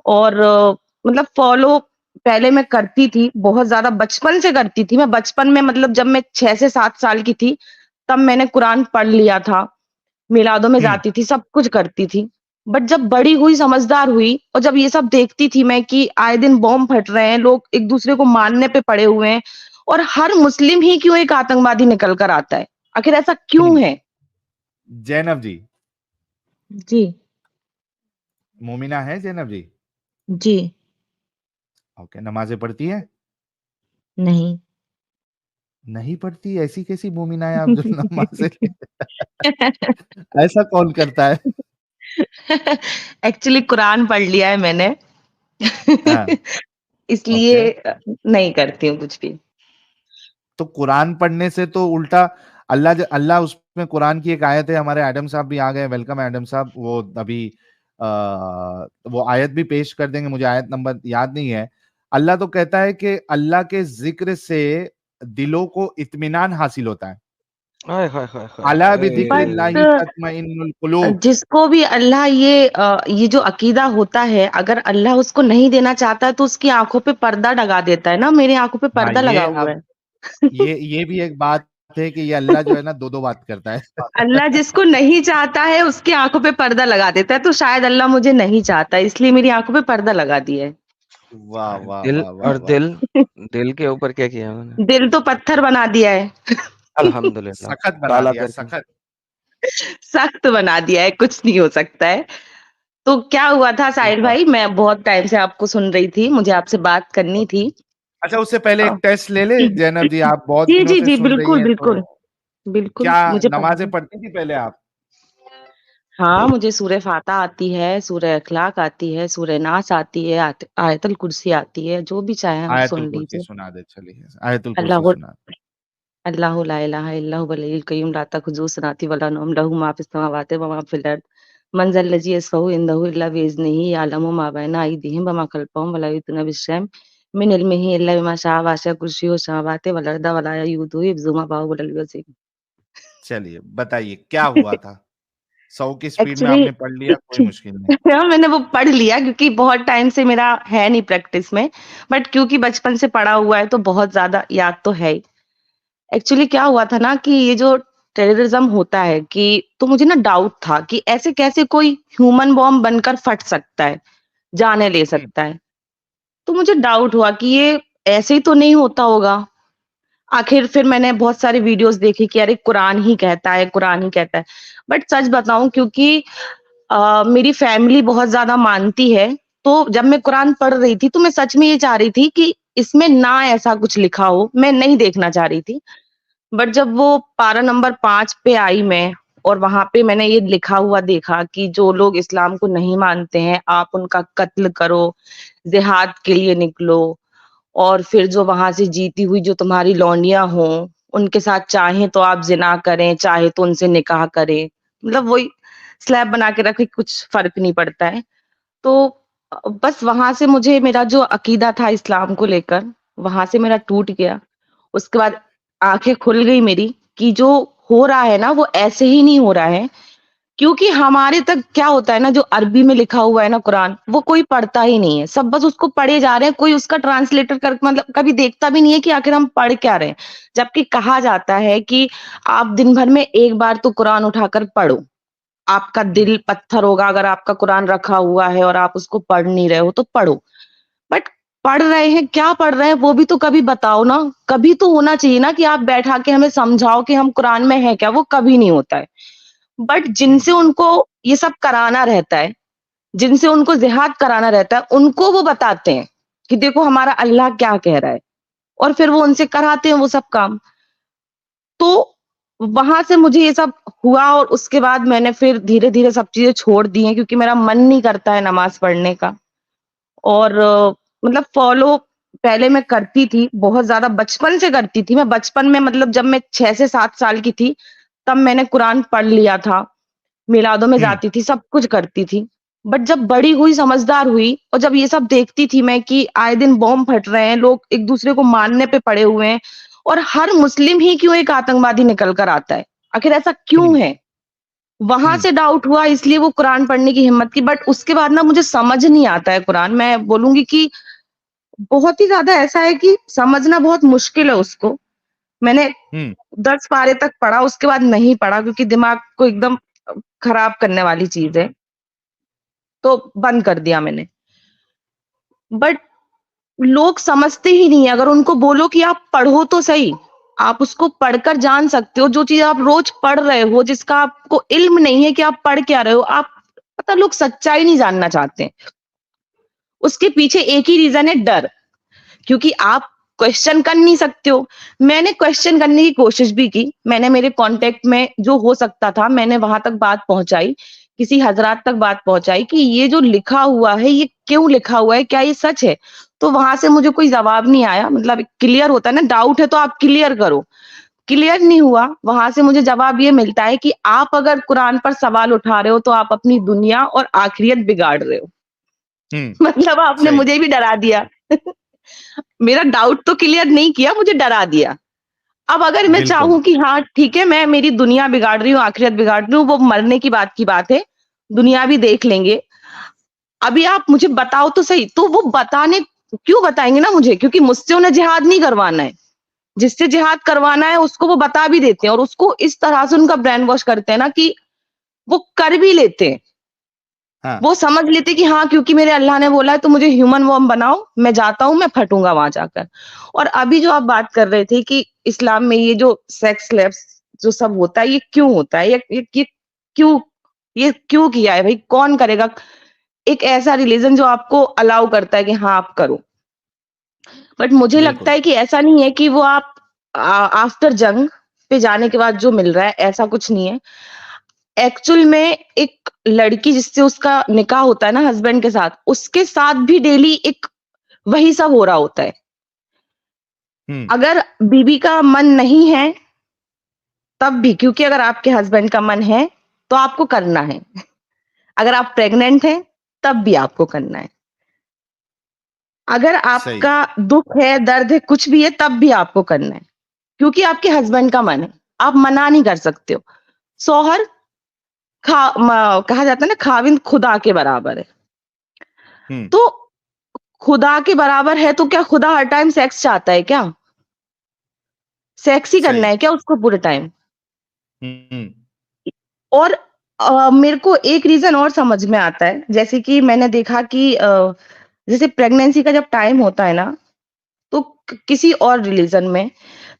और मतलब फॉलो पहले मैं करती थी, बहुत ज़्यादा बचपन से करती थी। मैं बचपन में मतलब जब मैं 6 से 7 साल की थी, तब मैंने कुरान पढ़ लिया था, मिलादों में हुँ, जाती थी, सब कुछ करती थी। बट जब बड़ी हुई, समझदार हुई और जब ये सब देखती थी मैं कि आए दिन बॉम्ब फट रहे हैं, लोग एक-दूसरे को मारने पे पड़े हुए हैं और हर मुस्लिम ही क्यों एक आतंकवादी निकल कर आता है? आखिर ऐसा हुँ। क्यों है? ज़ैनब जी, जी, मोमिना हैं ज़ैनब जी? जी, ओके, नमाज़ें पढ़ती हैं? नहीं। नहीं पढ़ती, ऐसी कैसी मोमिना है आप जो नमाज़ें ऐसा कौन करता है? एक्चुअली कुरान पढ़ लिया है मैंने। हाँ, ओके। इसलिए नहीं करती हूँ कुछ भी। तो कुरान पढ़ने से तो उल्टा अल्लाह उसमें कुरान की एक आयत है, हमारे एडम साहब भी आ गए, वेलकम एडम साहब। वो अभी वो आयत भी पेश कर देंगे, मुझे आयत नंबर याद नहीं है। अल्लाह तो कहता है कि अल्लाह के ज़िक्र से दिलों को इत्मीनान हासिल होता है। आय हाय हाय हाय अला बिज़िक्रिल्लाहि बट तत्मइन्नुल कुलूब। जिसको भी अल्लाह ये जो अकीदा होता है, अगर अल्लाह उसको नहीं देना चाहता है, तो उसकी आँखों पे पर्दा लगा देता है ना, मेरी आँखों पे हाँ, पर्दा लगा हुआ है। ये भी एक बात है कि ये अल्लाह जो है ना 2-2 बात करता है। अल्लाह जिसको नहीं चाहता है, उसकी आँखों पे पर्दा लगा देता है, तो शायद अल्लाह मुझे नहीं चाहता, इसलिए मेरी आँखों पे पर्दा लगा दिया है। वाह, वाह, दिल वाह, वाह, और वाह! दिल के ऊपर क्या किया उन्होंने? दिल तो पत्थर बना दिया है। अल्हम्दुलिल्लाह, सखत बना काला दिया, कर दिया। सखत। सख्त बना दिया है, कुछ नहीं हो सकता है। तो क्या हुआ था साहिल वाह! भाई, मैं बहुत टाइम से आपको सुन रही थी, मुझे आपसे बात करनी थी। ओके। अच्छा, उससे पहले अ, एक टेस्ट ले लें ज़ैनब जी, आप बहुत जी, दिनों जी, से जी, सुन रही बिल्कुल, हैं तो बिल्कुल, बिल्कुल, क्या मुझे पता नमाज़ें है। पढ़ती थी पहले आप? हाँ, मुझे सूरह फ़ातिहा आती है, सूरह इख़लाक़ आती है, सूरह नास आती है, आयतुल कुर्सी आती है, जो भी चाहें आप आयतुल सुन कुर्सी लीजिए। सुना दें चलिए, आयतुल कुर्सी अल्लाहु सुना दें। अल्लाहु ला इलाहा इल्ला हुवल हय्युल क़य्यूम ला तख़ुज़ुहु सिनातु वला नौम लहू मा फ़िस समावाति व मा फ़िल अर्द मन ज़ल्लज़ी यशफ़अु इंदहु इल्ला बिइज़्निही यअलमु मा बैना अयदीहिम व मा ख़ल्फ़हुम व ला युहीतूना बिशैइन मिन इल्मिही इल्ला बिमा शाअ वसिअ कुर्सियुहु समावाति वल अर्ज़ व ला यऊदुहु हिफ़्ज़ुहुमा व हुवल अलिय्युल अज़ीम। चलिए, बताइए क्या हुआ था? 100 की स्पीड में एक्चुअली आपने पढ़ लिया, कोई मुश्किल नहीं। हाँ, मैंने वो पढ़ लिया क्योंकि बहुत टाइम से मेरा है नहीं प्रैक्टिस में, बट क्योंकि बचपन से पढ़ा हुआ है तो बहुत ज़्यादा याद तो है ही। एक्चुअली क्या हुआ था ना कि ये जो टेररिज़्म होता है कि तो मुझे ना डाउट था कि ऐसे कैसे कोई ह्यूमन बॉम्ब बनकर फट सकता है, जानें ले हुँ, सकता है। तो मुझे डाउट हुआ कि ये ऐसे ही तो नहीं होता होगा। आखिर फिर मैंने बहुत सारी वीडियोज़ देखी कि अरे कुरान ही कहता है, कुरान ही कहता है। बट सच बताऊँ क्योंकि मेरी फैमिली बहुत ज़्यादा मानती है, तो जब मैं कुरान पढ़ रही थी, तो मैं सच में ये चाह रही थी कि इसमें ना ऐसा कुछ लिखा हो, मैं नहीं देखना चाह रही थी। बट जब वो पारा नंबर 5 पे आई मैं और वहाँ पे मैंने ये लिखा हुआ देखा कि जो लोग इस्लाम को नहीं मानते हैं, आप उनका कत्ल करो, जिहाद के लिए निकलो और फिर जो वहाँ से जीती हुई जो तुम्हारी लौंडियाँ हों, उनके साथ चाहें तो आप ज़िना करें, चाहे तो उनसे निकाह करें। मतलब वही स्लैब बना के रखे, कुछ फ़र्क नहीं पड़ता है। तो बस वहाँ से मुझे मेरा जो अकीदा था इस्लाम को लेकर, वहाँ से मेरा टूट गया। उसके बाद आँखें खुल गई मेरी कि जो हो रहा है ना, वो ऐसे ही नहीं हो रहा है। क्योंकि हमारे तक क्या होता है ना, जो अरबी में लिखा हुआ है ना कुरान, वो कोई पढ़ता ही नहीं है। सब बस उसको पढ़े जा रहे हैं, कोई उसका ट्रांसलेटर कर मतलब कभी देखता भी नहीं है कि आखिर हम पढ़ क्या रहे हैं। जबकि कहा जाता है कि आप दिन भर में 1 बार तो कुरान उठाकर पढ़ो। आपका हुँ, दिल पत्थर होगा अगर आपका कुरान रखा हुआ है और आप उसको पढ़ नहीं रहे हो तो पढ़ो। बट पढ़ रहे हैं, क्या पढ़ रहे हैं वो भी तो कभी बताओ ना। कभी तो होना चाहिए ना कि आप बैठा के हमें समझाओ कि हम कुरान में है क्या, वो कभी नहीं होता है। बट हुँ, जिनसे उनको ये सब कराना रहता है, जिनसे उनको जिहाद कराना रहता है, उनको वो बताते हैं कि देखो हमारा अल्लाह क्या कह रहा है और फिर वो उनसे कराते हैं वो सब काम। तो वहाँ से मुझे ये सब हुआ और उसके बाद मैंने फिर धीरे-धीरे सब चीज़ें छोड़ दी हैं क्योंकि मेरा मन नहीं करता है नमाज़ पढ़ने का। और मतलब फ़ॉलो पहले मैं करती थी, बहुत ज़्यादा बचपन से करती थी। मैं बचपन में मतलब जब मैं 6 से 7 साल की थी, तब मैंने कुरान पढ़ लिया था, मिलादों में हुँ। जाती थी, सब कुछ करती थी। बट जब बड़ी हुई, समझदार हुई और जब ये सब देखती थी मैं कि आए दिन बॉम्ब फट रहे हैं, लोग एक-दूसरे को मारने पे पड़े हुए हैं और हर मुस्लिम ही क्यों एक आतंकवादी निकल कर आता है? आखिर ऐसा हुँ। क्यों है? वहां से डाउट हुआ, इसलिए वो कुरान पढ़ने की हिम्मत की। बट उसके बाद ना मुझे समझ नहीं आता है कुरान। मैं बोलूंगी कि बहुत ही ज्यादा ऐसा है कि समझना बहुत मुश्किल है उसको। मैंने 10 पारे तक पढ़ा, उसके बाद नहीं पढ़ा, क्योंकि दिमाग को एकदम खराब करने वाली चीज है, तो बंद कर दिया मैंने। बट लोग समझते ही नहीं है। अगर उनको बोलो कि आप पढ़ो तो सही, आप उसको पढ़कर जान सकते हो। जो चीज आप रोज पढ़ रहे हो, जिसका आपको इल्म नहीं है कि आप पढ़ क्या रहे हो, आप पता, लोग सच्चाई नहीं जानना चाहते। उसके पीछे एक ही रीजन है, डर। क्योंकि आप क्वेश्चन कर नहीं सकते हो। मैंने क्वेश्चन करने की कोशिश भी की। मैंने मेरे कांटेक्ट में जो हो सकता था, मैंने वहां तक बात पहुंचाई, किसी हजरात तक बात पहुंचाई कि ये जो लिखा हुआ है, ये क्यों लिखा हुआ है, क्या ये सच है? तो वहां से मुझे कोई जवाब नहीं आया। मतलब क्लियर होता है ना, डाउट है तो आप क्लियर करो। क्लियर नहीं हुआ। वहां से मुझे जवाब ये मिलता है कि आप अगर कुरान पर सवाल उठा रहे हो तो आप अपनी दुनिया और आखिरत बिगाड़ रहे हो। मतलब आपने सही। मुझे भी डरा दिया। मेरा डाउट तो क्लियर नहीं किया, मुझे डरा दिया। अब अगर मैं बिल्कुल। चाहूं कि हाँ ठीक है, मैं मेरी दुनिया बिगाड़ रही हूँ, आखिरत बिगाड़ रही हूँ, वो मरने की बात है। दुनिया भी देख लेंगे। अभी आप मुझे बताओ तो सही। तो वो बताने क्यों बताएंगे ना मुझे? क्योंकि मुझसे उन्हें जिहाद नहीं करवाना है। जिससे जिहाद करवाना है उसको वो बता भी देते हैं, और उसको इस तरह से उनका ब्रेन वॉश करते हैं ना कि वो कर भी लेते हैं। हाँ। वो समझ लेते कि हाँ, क्योंकि मेरे अल्लाह ने बोला है तो मुझे ह्यूमन वॉर्म बनाओ, मैं जाता हूँ, मैं फटूंगा वहां जाकर। और अभी जो आप बात कर रहे थे कि इस्लाम में ये जो सेक्स लैब्स जो सब होता है, ये क्यों होता है? क्यों, ये क्यों किया है भाई? कौन करेगा? एक ऐसा रिलीजन जो आपको अलाउ करता है कि हाँ आप करो। बट मुझे लगता बिल्कुल। है कि ऐसा नहीं है कि वो आप आफ्टर जंग पे जाने के बाद जो मिल रहा है, ऐसा कुछ नहीं है। एक्चुअल में एक लड़की जिससे उसका निकाह होता है ना हस्बैंड के साथ, उसके साथ भी डेली एक वही सब हो रहा होता है। अगर बीबी का मन नहीं है तब भी, क्योंकि अगर आपके हस्बैंड का मन है तो आपको करना है। अगर आप प्रेग्नेंट हैं तब भी आपको करना है। अगर सही। आपका दुख है, दर्द है, कुछ भी है, तब भी आपको करना है, क्योंकि आपके हस्बैंड का मन है। आप मना नहीं कर सकते हो। सोहर कहा जाता है ना, खाविंद खुदा के बराबर है। तो खुदा के बराबर है तो क्या खुदा हर टाइम सेक्स चाहता है क्या? सेक्स ही करना सही। है क्या उसको पूरे टाइम? हम्म। और मेरे को एक रीजन और समझ में आता है, जैसे कि मैंने देखा कि जैसे प्रेगनेंसी का जब टाइम होता है ना, तो किसी और रिलीजन में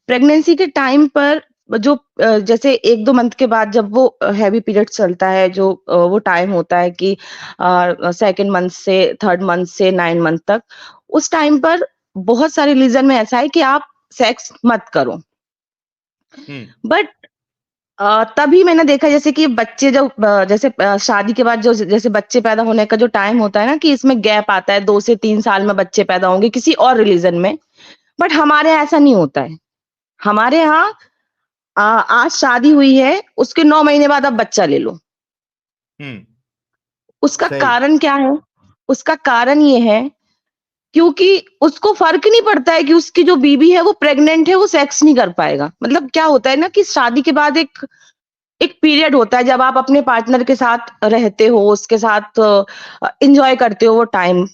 प्रेगनेंसी के टाइम पर जो जैसे 1-2 मंथ के बाद जब वो हैवी पीरियड चलता है, जो वो टाइम होता है कि सेकंड मंथ से थर्ड मंथ से 9 मंथ तक, उस टाइम पर बहुत सारे रिलीजन में ऐसा है कि आप सेक्स मत करो। बट तभी मैंने देखा, जैसे कि बच्चे जब जैसे शादी के बाद जो जैसे बच्चे पैदा होने का जो टाइम होता है ना, कि इसमें गैप आता है, 2 से 3 साल में बच्चे पैदा होंगे किसी और रिलीजन में। बट हमारे यहाँ ऐसा नहीं होता है। हमारे यहाँ आज शादी हुई है, उसके 9 महीने बाद आप बच्चा ले लो। उसका सही। कारण क्या है? उसका कारण ये है क्योंकि उसको फर्क नहीं पड़ता है कि उसकी जो बीबी है वो प्रेग्नेंट है, वो सेक्स नहीं कर पाएगा। मतलब क्या होता है ना कि शादी के बाद एक एक पीरियड होता है जब आप अपने पार्टनर के साथ रहते हो, उसके साथ एंजॉय करते हो वो टाइम।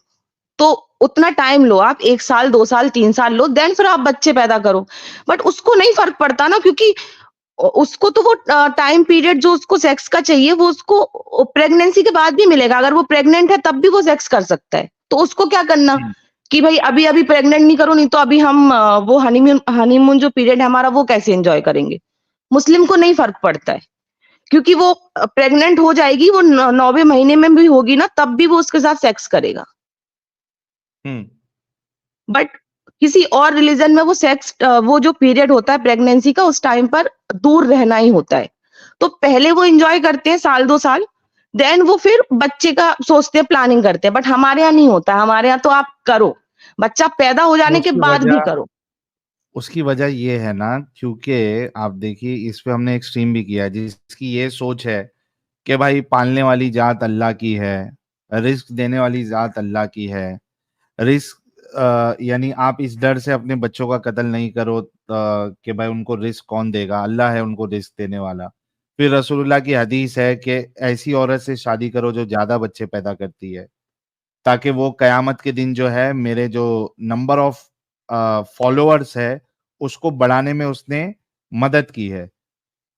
तो उतना टाइम लो आप, 1 साल, 2 साल, 3 साल लो, देन फिर आप बच्चे पैदा करो। बट उसको नहीं फर्क पड़ता ना, क्योंकि उसको तो वो टाइम पीरियड जो उसको सेक्स का चाहिए, वो उसको प्रेगनेंसी के बाद भी मिलेगा। अगर वो प्रेग्नेंट है तब भी वो सेक्स कर सकता है। तो उसको क्या करना कि भाई अभी अभी प्रेग्नेंट नहीं करो, नहीं तो अभी हम वो हनीमून हनीमून जो पीरियड है हमारा, वो कैसे एंजॉय करेंगे? मुस्लिम को नहीं फर्क पड़ता है, क्योंकि वो प्रेग्नेंट हो जाएगी, वो 9वें महीने में भी होगी ना, तब भी वो उसके साथ सेक्स करेगा। बट किसी और रिलीजन में वो सेक्स वो जो पीरियड होता है प्रेगनेंसी का, उस टाइम पर दूर रहना ही होता है। तो पहले वो एंजॉय करते हैं साल 2 साल, देन वो फिर बच्चे का सोचते हैं, प्लानिंग करते हैं। बट हमारे यहाँ नहीं होता। हमारे यहाँ तो आप करो, बच्चा पैदा हो वो जाने के बाद भी करो। उसकी वजह ये है ना, क्योंकि आप देखिए इस पे हमने एक स्ट्रीम भी किया है, जिसकी ये सोच है कि भाई पालने वाली जात अल्लाह की है, रिस्क देने वाली जात अल्लाह की है। रिस्क यानी आप इस डर से अपने बच्चों का कत्ल नहीं करो कि भाई उनको रिस्क कौन देगा, अल्लाह है उनको रिस्क देने वाला। फिर रसूलुल्लाह की हदीस है कि ऐसी औरत से शादी करो जो ज़्यादा बच्चे पैदा करती है, ताकि वो कयामत के दिन जो है मेरे जो नंबर ऑफ फॉलोअर्स है, उसको बढ़ाने में उसने मदद की है।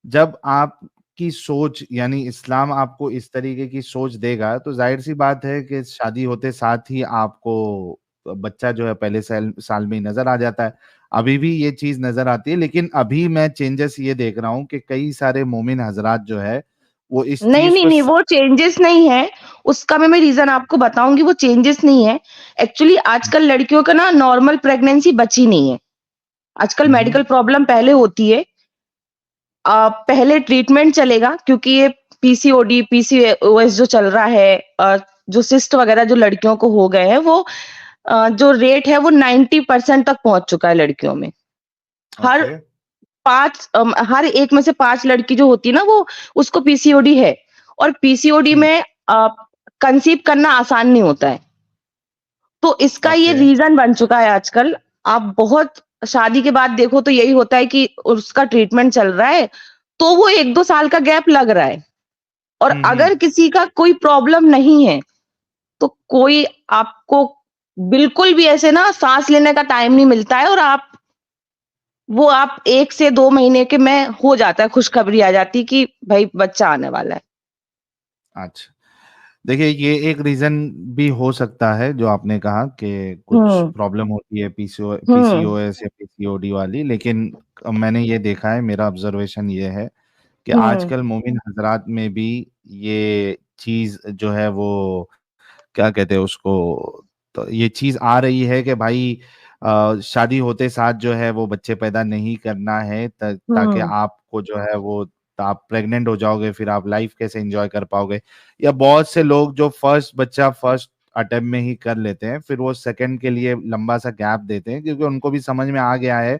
जब आपकी सोच यानी इस्लाम आपको इस तरीके की सोच देगा, तो ज़ाहिर-सी बात है कि शादी होते साथ ही आपको बच्चा जो है पहले साल साल में ही नज़र आ जाता है। अभी भी ये चीज़ नज़र आती है, लेकिन अभी मैं चेंजेस ये देख रहा हूँ कि कई सारे मोमिन हज़रात जो है, वो इस नहीं, चीज़ नहीं, को नहीं, वो चेंजेस नहीं है, उसका मैं रीज़न आपको बताऊँगी, वो चेंजेस नहीं है। एक्चुअली आजकल लड़कियों का ना नॉर्मल प्रेगनेंसी बची नहीं है। आजकल हुँ, मेडिकल प्रॉब्लम पहले होती है। पहले ट्रीटमेंट चलेगा क्योंकि ये पीसीओडी, पीसीओएस जो चल रहा है, जो सिस्ट वगैरह जो लड़कियों को हो गए हैं, वो जो रेट है वो 90% तक पहुँच चुका है लड़कियों में। हर ओके। हर 1 में से 5 लड़की जो होती है ना, वो उसको पीसीओडी है, और पीसीओडी हुँ, में कंसीव करना आसान नहीं होता है। तो इसका ये ओके। रीज़न बन चुका है आजकल। आप बहुत शादी के बाद देखो तो यही होता है कि उसका ट्रीटमेंट चल रहा है, तो वो 1-2 साल का गैप लग रहा है। और हुँ, हुँ। अगर किसी का कोई प्रॉब्लम नहीं है, तो कोई आपको बिल्कुल भी ऐसे ना साँस लेने का टाइम नहीं मिलता है, और आप 1 से 2 महीने के में हो जाता है, खुशखबरी आ जाती है कि भई बच्चा आने वाला है। अच्छा। देखिए, ये एक रीज़न भी हो सकता है जो आपने कहा कि कुछ हुँ, प्रॉब्लम होती है हुँ, पीसीओएस या पीसीओडी वाली, लेकिन मैंने ये देखा है, मेरा ऑब्ज़र्वेशन ये है कि हुँ, आजकल मोमिन हज़रात में भी ये चीज़ जो है वो क्या कहते हैं उसको, तो ये चीज़ आ रही है कि भाई शादी होते साथ जो है वो बच्चे पैदा नहीं करना है, ताकि हुँ, आपको जो है वो आप प्रेग्नेंट हो जाओगे, फिर आप लाइफ कैसे एंजॉय कर पाओगे। या बहुत से लोग जो फर्स्ट बच्चा फर्स्ट अटेम्प्ट में ही कर लेते हैं, फिर वो सेकंड के लिए लंबा सा गैप देते हैं, क्योंकि उनको भी समझ में आ गया है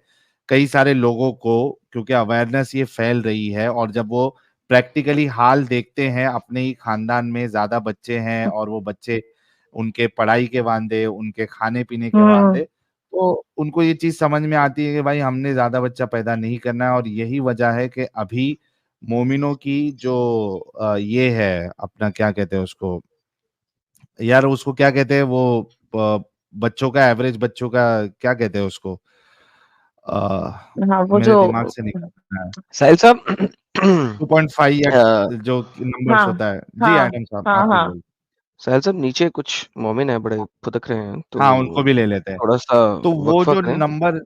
कई सारे लोगों को, क्योंकि अवेयरनेस ये फैल रही है, और जब वो प्रैक्टिकली हाल देखते हैं अपने ही खानदान में ज़्यादा बच्चे हैं और वो बच्चे उनके पढ़ाई के वांदे, उनके खाने-पीने के हुँ, वांदे, तो उनको ये चीज़ समझ में आती है कि भाई हमने ज़्यादा बच्चा पैदा नहीं करना है, और यही वजह है कि अभी मोमिनों की जो ये है अपना क्या कहते हैं उसको, यार उसको क्या कहते हैं वो बच्चों का एवरेज बच्चों का क्या कहते हैं उसको? हाँ, वो मेरे जो दिमाग से निकल रहा है। साहिल साहब 2.5 या अ, जो नंबर्स हाँ, होता है। जी, हाँ, एडम साहब हाँ, आप कुछ हाँ। बोलिए। साहिल साहब नीचे कुछ मोमिन है बड़े फुदक रहे हैं, हाँ, उनको तो भी ले लेते हैं। थोड़ा-सा तो वो वक़फ़ा जो करें। नंबर,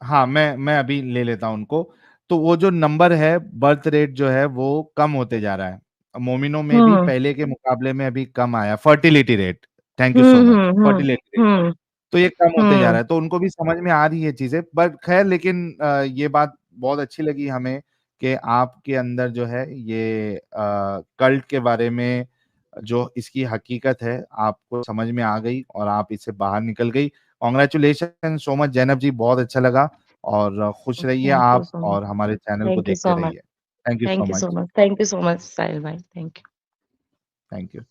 हाँ, मैं अभी ले लेता हूँ उनको। तो वो जो नंबर है, बर्थ रेट जो है वो कम होते जा रहा है। मोमिनों में भी हुँ, पहले के मुकाबले में अभी कम आया। Fertility rate, thank you hmm, so much. Hmm, hmm, fertility rate, hmm, तो ये कम होते जा रहा हुँ, है, तो उनको भी समझ में आ रही है चीज़ें। बट ख़ैर, लेकिन ये बात बहुत अच्छी लगी हमें कि आपके अंदर जो है ये कल्ट के बारे में जो इसकी हकीकत है, आपको समझ में आ गई और आप इससे बाहर निकल गई। कांग्रेचुलेशन सो मच ज़ैनब जी, बहुत अच्छा लगा, और खुश रहिए थैंक यू आप सो मच, और हमारे चैनल को थैंक यू देखते सो मच, रहिए। Thank you so thank you so much. Much, thank you so much Sahil भाई, थैंक यू। Thank you.